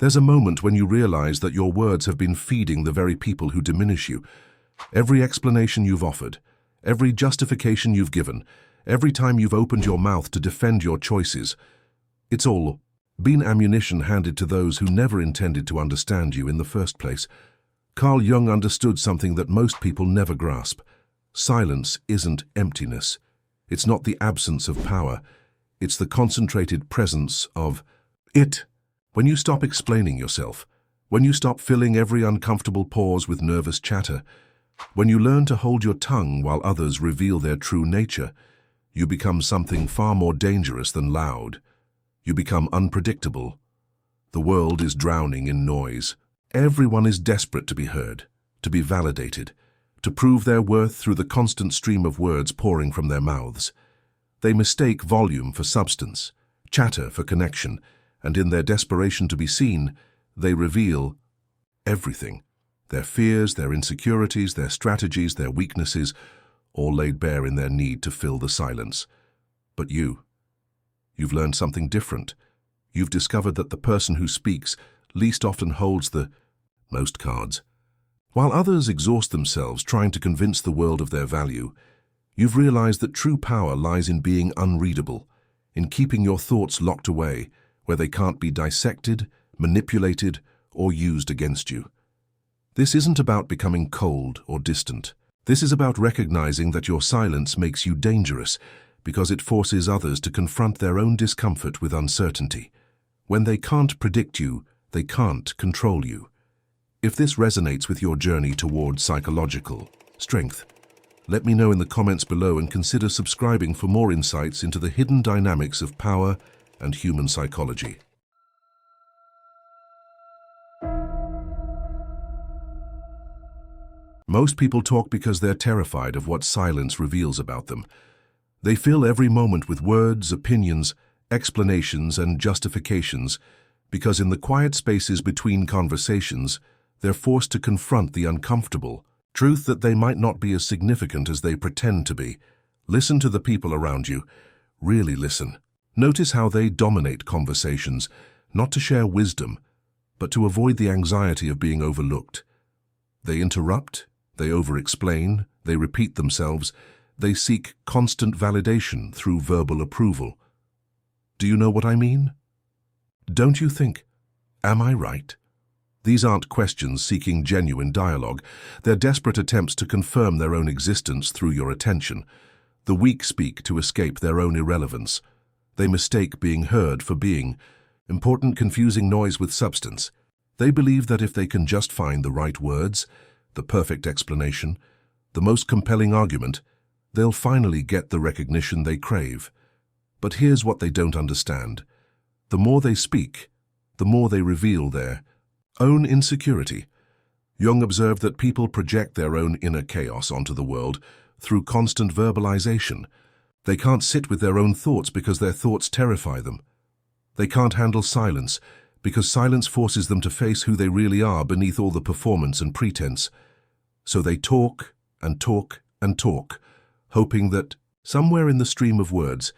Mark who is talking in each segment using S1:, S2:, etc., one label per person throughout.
S1: There's a moment when you realize that your words have been feeding the very people who diminish you. Every explanation you've offered, every justification you've given, every time you've opened your mouth to defend your choices, it's all been ammunition handed to those who never intended to understand you in the first place. Carl Jung understood something that most people never grasp. Silence isn't emptiness. It's not the absence of power. It's the concentrated presence of it. When you stop explaining yourself, when you stop filling every uncomfortable pause with nervous chatter, when you learn to hold your tongue while others reveal their true nature, you become something far more dangerous than loud. You become unpredictable. The world is drowning in noise. Everyone is desperate to be heard, to be validated, to prove their worth through the constant stream of words pouring from their mouths. They mistake volume for substance, chatter for connection, and in their desperation to be seen, they reveal everything. Their fears, their insecurities, their strategies, their weaknesses, all laid bare in their need to fill the silence. But you've learned something different. You've discovered that the person who speaks least often holds the most cards. While others exhaust themselves trying to convince the world of their value, you've realized that true power lies in being unreadable, in keeping your thoughts locked away, where they can't be dissected, manipulated, or used against you. This isn't about becoming cold or distant. This is about recognizing that your silence makes you dangerous because it forces others to confront their own discomfort with uncertainty. When they can't predict you, they can't control you. If this resonates with your journey toward psychological strength, let me know in the comments below and consider subscribing for more insights into the hidden dynamics of power and human psychology. Most people talk because they're terrified of what silence reveals about them. They fill every moment with words, opinions, explanations, and justifications because in the quiet spaces between conversations, they're forced to confront the uncomfortable truth that they might not be as significant as they pretend to be. Listen to the people around you. Really listen. Notice how they dominate conversations, not to share wisdom, but to avoid the anxiety of being overlooked. They interrupt, they over-explain, they repeat themselves, they seek constant validation through verbal approval. Do you know what I mean? Don't you think, am I right? These aren't questions seeking genuine dialogue. They're desperate attempts to confirm their own existence through your attention. The weak speak to escape their own irrelevance. They mistake being heard for being important, confusing noise with substance. They believe that if they can just find the right words, the perfect explanation, the most compelling argument, they'll finally get the recognition they crave. But here's what they don't understand. The more they speak, the more they reveal their own insecurity. Jung observed that people project their own inner chaos onto the world through constant verbalization. They can't sit with their own thoughts because their thoughts terrify them. They can't handle silence because silence forces them to face who they really are beneath all the performance and pretense. So they talk and talk and talk, hoping that somewhere in the stream of words,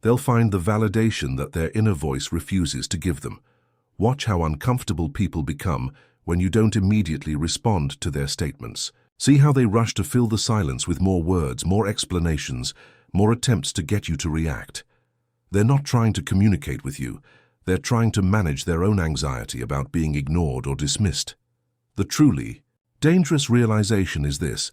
S1: they'll find the validation that their inner voice refuses to give them. Watch how uncomfortable people become when you don't immediately respond to their statements. See how they rush to fill the silence with more words, more explanations, more attempts to get you to react. They're not trying to communicate with you. They're trying to manage their own anxiety about being ignored or dismissed. The truly dangerous realization is this: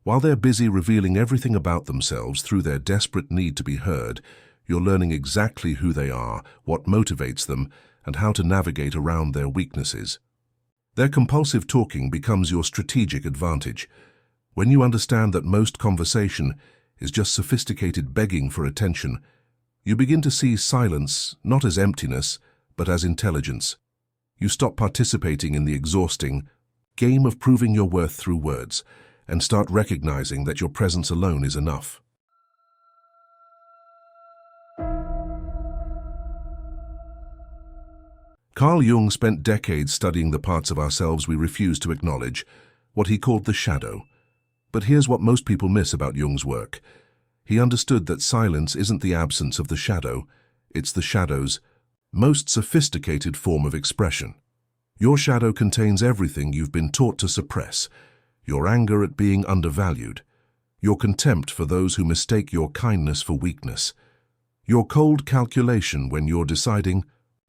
S1: while they're busy revealing everything about themselves through their desperate need to be heard, you're learning exactly who they are, what motivates them, and how to navigate around their weaknesses. Their compulsive talking becomes your strategic advantage. When you understand that most conversation is just sophisticated begging for attention, you begin to see silence not as emptiness, but as intelligence. You stop participating in the exhausting game of proving your worth through words, and start recognizing that your presence alone is enough. Carl Jung spent decades studying the parts of ourselves we refuse to acknowledge, what he called the shadow. But here's what most people miss about Jung's work. He understood that silence isn't the absence of the shadow, it's the shadow's most sophisticated form of expression. Your shadow contains everything you've been taught to suppress: your anger at being undervalued, your contempt for those who mistake your kindness for weakness, your cold calculation when you're deciding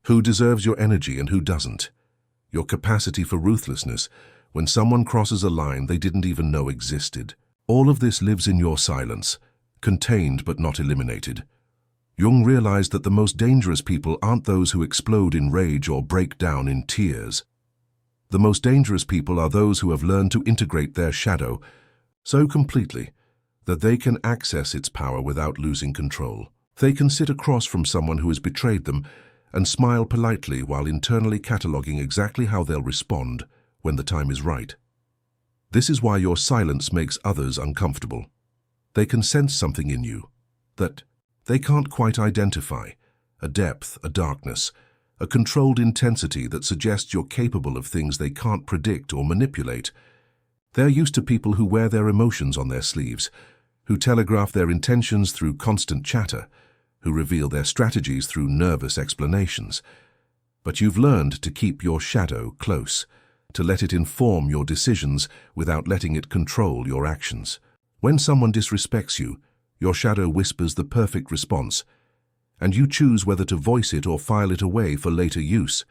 S1: who deserves your energy and who doesn't, your capacity for ruthlessness when someone crosses a line they didn't even know existed. All of this lives in your silence, contained but not eliminated. Jung realized that the most dangerous people aren't those who explode in rage or break down in tears. The most dangerous people are those who have learned to integrate their shadow so completely that they can access its power without losing control. They can sit across from someone who has betrayed them and smile politely while internally cataloging exactly how they'll respond when the time is right. This is why your silence makes others uncomfortable. They can sense something in you that they can't quite identify: a depth, a darkness, a controlled intensity that suggests you're capable of things they can't predict or manipulate. They're used to people who wear their emotions on their sleeves, who telegraph their intentions through constant chatter, who reveal their strategies through nervous explanations. But you've learned to keep your shadow close, to let it inform your decisions without letting it control your actions. When someone disrespects you, your shadow whispers the perfect response, and you choose whether to voice it or file it away for later use.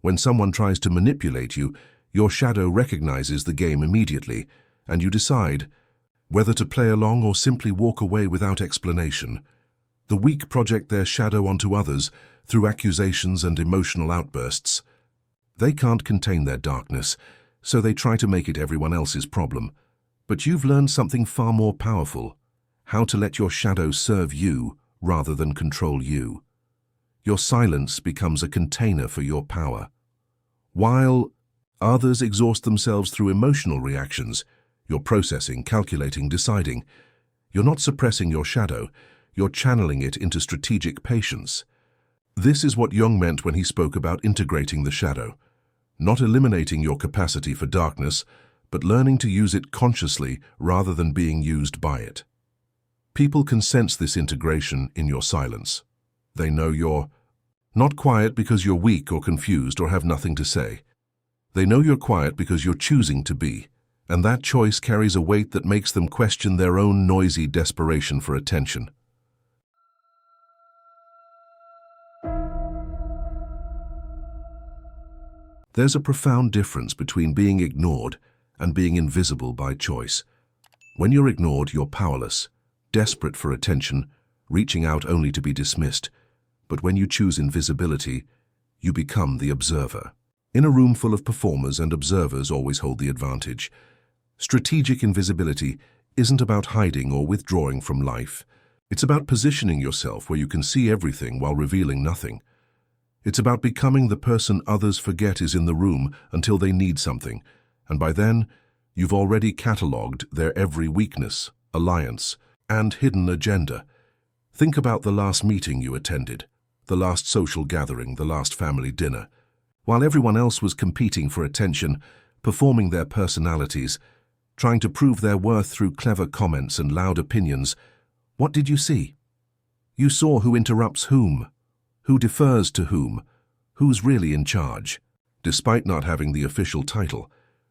S1: When someone tries to manipulate you, your shadow recognizes the game immediately, and you decide whether to play along or simply walk away without explanation. The weak project their shadow onto others through accusations and emotional outbursts. They can't contain their darkness, so they try to make it everyone else's problem. But you've learned something far more powerful: how to let your shadow serve you rather than control you. Your silence becomes a container for your power. While others exhaust themselves through emotional reactions, you're processing, calculating, deciding. You're not suppressing your shadow, you're channeling it into strategic patience. This is what Jung meant when he spoke about integrating the shadow. Not eliminating your capacity for darkness, but learning to use it consciously rather than being used by it. People can sense this integration in your silence. They know you're not quiet because you're weak or confused or have nothing to say. They know you're quiet because you're choosing to be, and that choice carries a weight that makes them question their own noisy desperation for attention. There's a profound difference between being ignored and being invisible by choice. When you're ignored, you're powerless, desperate for attention, reaching out only to be dismissed. But when you choose invisibility, you become the observer. In a room full of performers, and observers always hold the advantage. Strategic invisibility isn't about hiding or withdrawing from life. It's about positioning yourself where you can see everything while revealing nothing. It's about becoming the person others forget is in the room until they need something, and by then, you've already catalogued their every weakness, alliance, and hidden agenda. Think about the last meeting you attended, the last social gathering, the last family dinner. While everyone else was competing for attention, performing their personalities, trying to prove their worth through clever comments and loud opinions, what did you see? You saw who interrupts whom, who defers to whom, who's really in charge, despite not having the official title,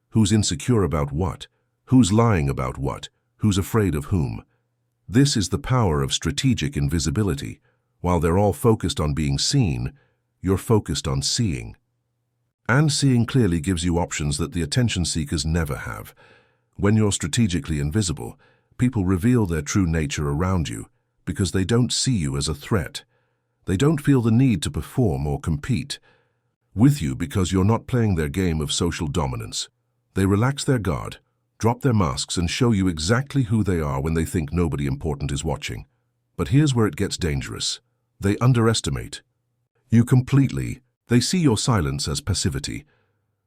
S1: who's insecure about what, who's lying about what, who's afraid of whom. This is the power of strategic invisibility. While they're all focused on being seen, you're focused on seeing. And seeing clearly gives you options that the attention seekers never have. When you're strategically invisible, people reveal their true nature around you because they don't see you as a threat. They don't feel the need to perform or compete with you because you're not playing their game of social dominance. They relax their guard, drop their masks, and show you exactly who they are when they think nobody important is watching. But here's where it gets dangerous. They underestimate you completely. They see your silence as passivity.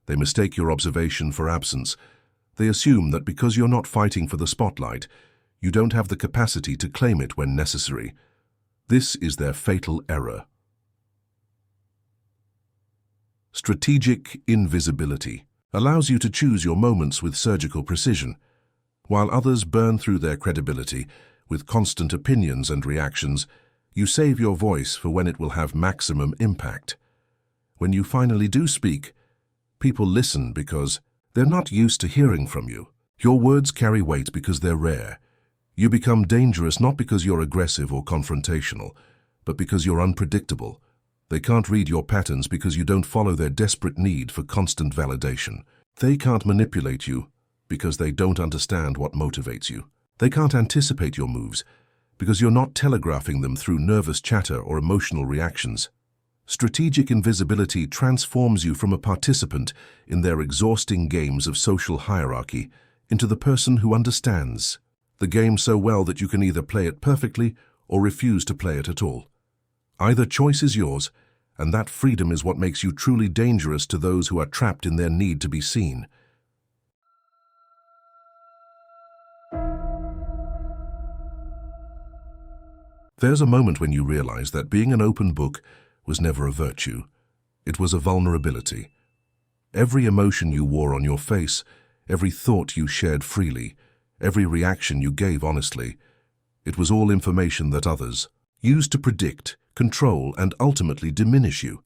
S1: They mistake your observation for absence. They assume that because you're not fighting for the spotlight, you don't have the capacity to claim it when necessary. This is their fatal error. Strategic invisibility allows you to choose your moments with surgical precision. While others burn through their credibility with constant opinions and reactions, you save your voice for when it will have maximum impact. When you finally do speak, People listen because they're not used to hearing from you. Your words carry weight because they're rare. You become dangerous not because you're aggressive or confrontational, but because you're unpredictable. They can't read your patterns because you don't follow their desperate need for constant validation. They can't manipulate you because they don't understand what motivates you. They can't anticipate your moves because you're not telegraphing them through nervous chatter or emotional reactions. Strategic invisibility transforms you from a participant in their exhausting games of social hierarchy into the person who understands the game so well that you can either play it perfectly or refuse to play it at all. Either choice is yours, and that freedom is what makes you truly dangerous to those who are trapped in their need to be seen. There's a moment when you realize that being an open book was never a virtue. It was a vulnerability. Every emotion you wore on your face, every thought you shared freely, every reaction you gave honestly, it was all information that others used to predict, control, and ultimately diminish you.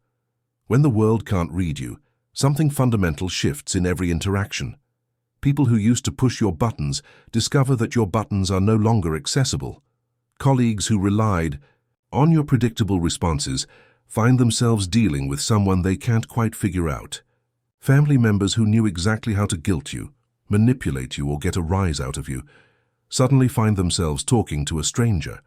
S1: When the world can't read you, something fundamental shifts in every interaction. People who used to push your buttons discover that your buttons are no longer accessible. Colleagues who relied on your predictable responses find themselves dealing with someone they can't quite figure out. Family members who knew exactly how to guilt you, manipulate you, or get a rise out of you suddenly find themselves talking to a stranger.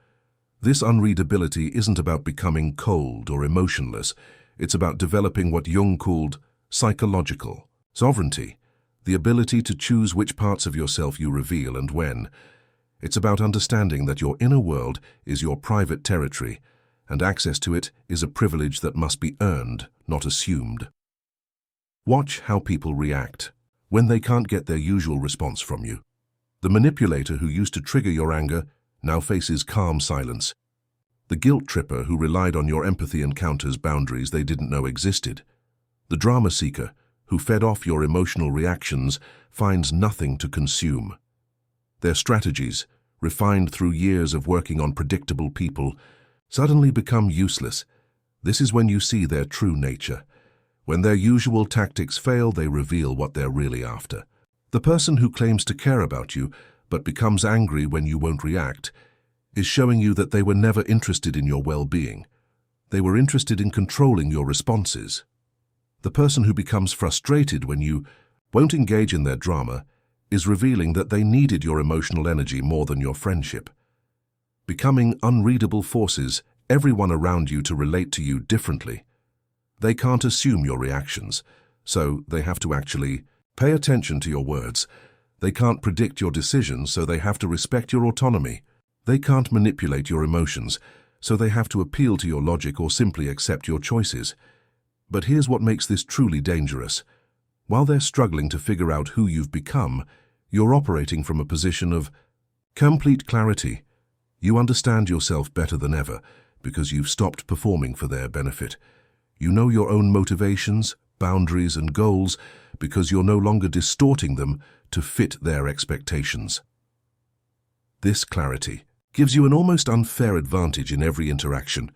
S1: This unreadability isn't about becoming cold or emotionless. It's about developing what Jung called psychological sovereignty, the ability to choose which parts of yourself you reveal and when. It's about understanding that your inner world is your private territory, and access to it is a privilege that must be earned, not assumed. Watch how people react when they can't get their usual response from you. The manipulator who used to trigger your anger now faces calm silence. The guilt tripper who relied on your empathy encounters boundaries they didn't know existed. The drama seeker who fed off your emotional reactions finds nothing to consume. Their strategies, refined through years of working on predictable people, suddenly become useless. This is when you see their true nature. When their usual tactics fail, they reveal what they're really after. The person who claims to care about you, but becomes angry when you won't react, is showing you that they were never interested in your well-being. They were interested in controlling your responses. The person who becomes frustrated when you won't engage in their drama is revealing that they needed your emotional energy more than your friendship. Becoming unreadable forces everyone around you to relate to you differently. They can't assume your reactions, so they have to actually pay attention to your words. They can't predict your decisions, so they have to respect your autonomy. They can't manipulate your emotions, so they have to appeal to your logic or simply accept your choices. But here's what makes this truly dangerous. While they're struggling to figure out who you've become, you're operating from a position of complete clarity. You understand yourself better than ever because you've stopped performing for their benefit. You know your own motivations, boundaries, and goals because you're no longer distorting them to fit their expectations. This clarity gives you an almost unfair advantage in every interaction.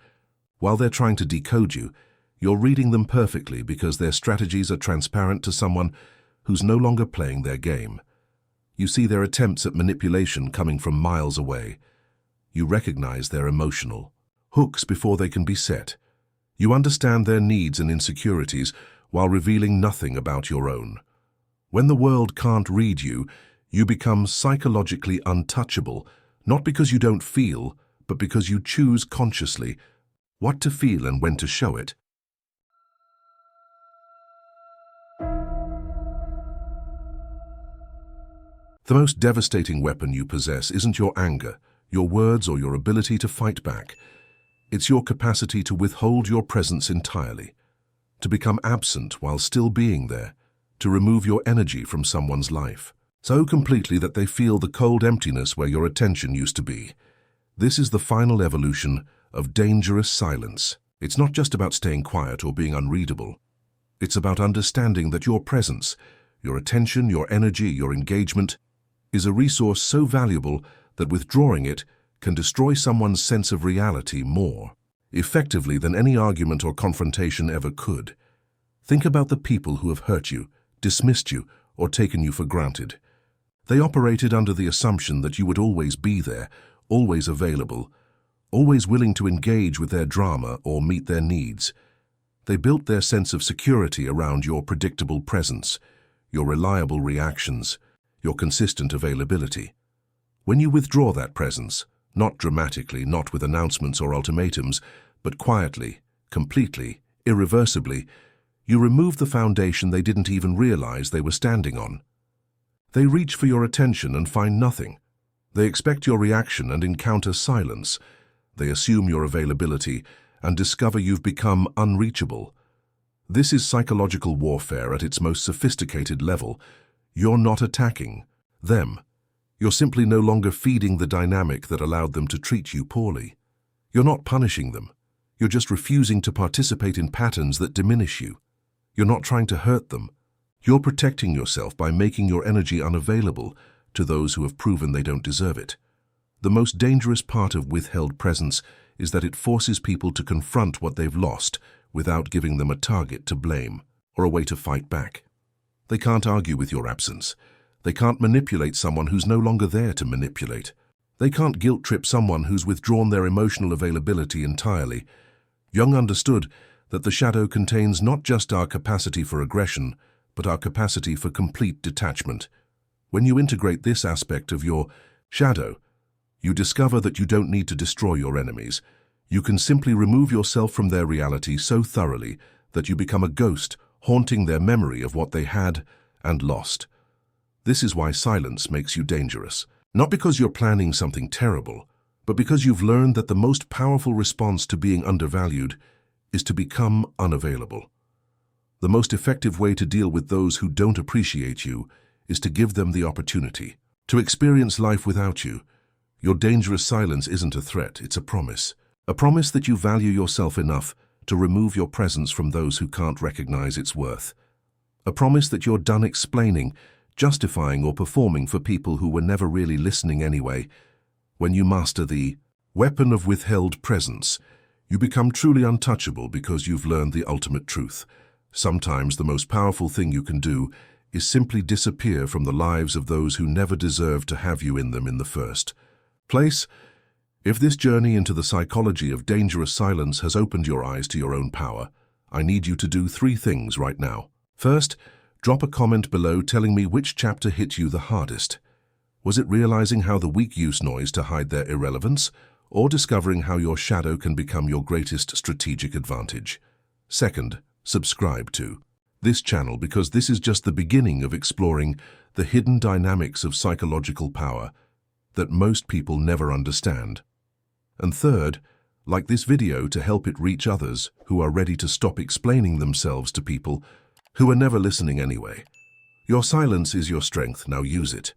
S1: While they're trying to decode you, you're reading them perfectly because their strategies are transparent to someone who's no longer playing their game. You see their attempts at manipulation coming from miles away. You recognize their emotional hooks before they can be set. You understand their needs and insecurities while revealing nothing about your own. When the world can't read you, you become psychologically untouchable, not because you don't feel, but because you choose consciously what to feel and when to show it. The most devastating weapon you possess isn't your anger, your words, or your ability to fight back. It's your capacity to withhold your presence entirely, to become absent while still being there, to remove your energy from someone's life, so completely that they feel the cold emptiness where your attention used to be. This is the final evolution of dangerous silence. It's not just about staying quiet or being unreadable. It's about understanding that your presence, your attention, your energy, your engagement, is a resource so valuable that withdrawing it can destroy someone's sense of reality more effectively than any argument or confrontation ever could. Think about the people who have hurt you, dismissed you, or taken you for granted. They operated under the assumption that you would always be there, always available, always willing to engage with their drama or meet their needs. They built their sense of security around your predictable presence, your reliable reactions, your consistent availability. When you withdraw that presence, not dramatically, not with announcements or ultimatums, but quietly, completely, irreversibly, you remove the foundation they didn't even realize they were standing on. They reach for your attention and find nothing. They expect your reaction and encounter silence. They assume your availability and discover you've become unreachable. This is psychological warfare at its most sophisticated level. You're not attacking them. You're simply no longer feeding the dynamic that allowed them to treat you poorly. You're not punishing them. You're just refusing to participate in patterns that diminish you. You're not trying to hurt them. You're protecting yourself by making your energy unavailable to those who have proven they don't deserve it. The most dangerous part of withheld presence is that it forces people to confront what they've lost without giving them a target to blame or a way to fight back. They can't argue with your absence. They can't manipulate someone who's no longer there to manipulate. They can't guilt-trip someone who's withdrawn their emotional availability entirely. Jung understood that the shadow contains not just our capacity for aggression, but our capacity for complete detachment. When you integrate this aspect of your shadow, you discover that you don't need to destroy your enemies. You can simply remove yourself from their reality so thoroughly that you become a ghost, haunting their memory of what they had and lost. This is why silence makes you dangerous. Not because you're planning something terrible, but because you've learned that the most powerful response to being undervalued is to become unavailable. The most effective way to deal with those who don't appreciate you is to give them the opportunity to experience life without you. Your dangerous silence isn't a threat, it's a promise. A promise that you value yourself enough to remove your presence from those who can't recognize its worth. A promise that you're done explaining, justifying, or performing for people who were never really listening anyway. When you master the weapon of withheld presence, you become truly untouchable because you've learned the ultimate truth. Sometimes the most powerful thing you can do is simply disappear from the lives of those who never deserved to have you in them in the first place. If this journey into the psychology of dangerous silence has opened your eyes to your own power, I need you to do 3 things right now. First, drop a comment below telling me which chapter hit you the hardest. Was it realizing how the weak use noise to hide their irrelevance, or discovering how your shadow can become your greatest strategic advantage? Second, subscribe to this channel because this is just the beginning of exploring the hidden dynamics of psychological power that most people never understand. And third, like this video to help it reach others who are ready to stop explaining themselves to people who are never listening anyway. Your silence is your strength, now use it.